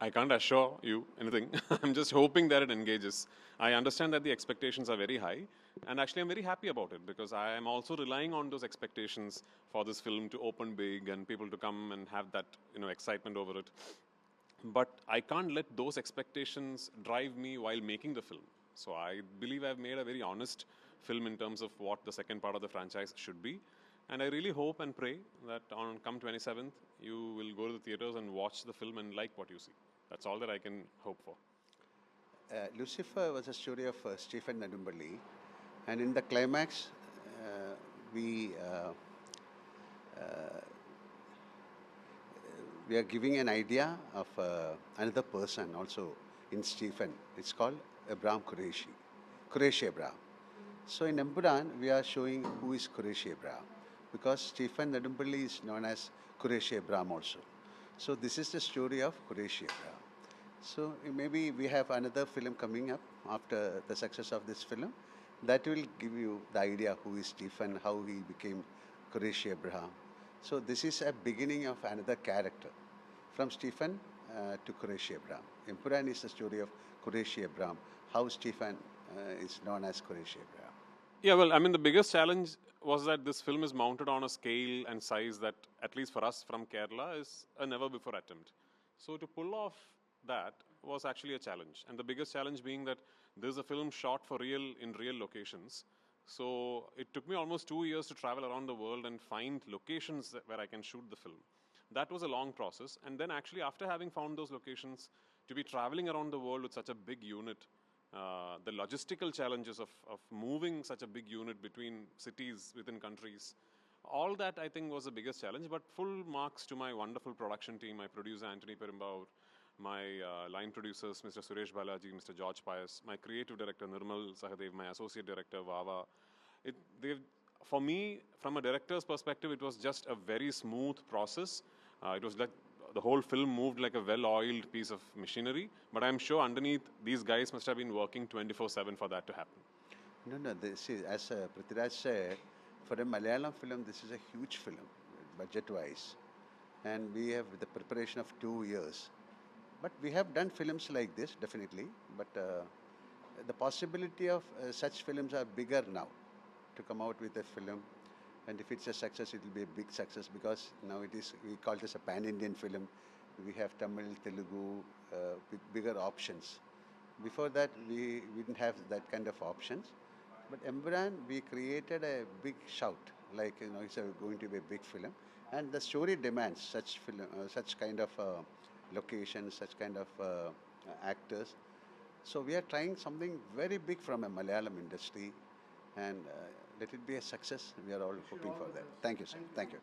I can't assure you anything. I'm just hoping that it engages. I understand that the expectations are very high, and actually I'm very happy about it because I am also relying on those expectations for this film to open big and people to come and have that excitement over it. But I can't let those expectations drive me while making the film. So I believe I've made a very honest film in terms of what the second part of the franchise should be. And I really hope and pray that on come 27th, you will go to the theaters and watch the film and like what you see. That's all that I can hope for. Lucifer was a story of Stephen Nedumballi, and in the climax, we are giving an idea of another person also in Stephen. It's called Abraham Qureshi Abraham. So in Empuraan, we are showing who is Qureshi Abraham, because Stephen Nedumballi is known as Qureshi Abraham also. So this is the story of Qureshi Abraham. So maybe we have another film coming up after the success of this film that will give you the idea who is Stephen, how he became Qureshi Abraham. So this is a beginning of another character from Stephen to Qureshi Abraham. Empuraan is the story of Qureshi Abraham, how Stephen is known as Qureshi Abraham. Yeah, well, I mean, the biggest challenge was that this film is mounted on a scale and size that, at least for us from Kerala, is a never-before attempt. So to pull off that was actually a challenge. And the biggest challenge being that there's a film shot for real in real locations. So it took me almost 2 years to travel around the world and find locations where I can shoot the film. That was a long process. And then actually after having found those locations, to be traveling around the world with such a big unit, the logistical challenges of moving such a big unit between cities, within countries, all that I think was the biggest challenge. But full marks to my wonderful production team, my producer Anthony Perumbavoor, my line producers, Mr. Suresh Balaji, Mr. George Pius, my creative director, Nirmal Sahadev, my associate director, Vava. For me, from a director's perspective, it was just a very smooth process. It was like the whole film moved like a well-oiled piece of machinery. But I'm sure underneath, these guys must have been working 24/7 for that to happen. No, this is, as Prithviraj said, for a Malayalam film, this is a huge film, budget-wise. And we have the preparation of 2 years. But we have done films like this, definitely. But the possibility of such films are bigger now to come out with a film. And if it's a success, it will be a big success because now we call it as a pan-Indian film. We have Tamil, Telugu, with bigger options. Before that, we didn't have that kind of options. But Empuraan, we created a big shout, like it's going to be a big film. And the story demands such film, such kind of locations, such kind of actors. So we are trying something very big from a Malayalam industry, and let it be a success. We are all hoping for that. Thank you, sir. Thank you.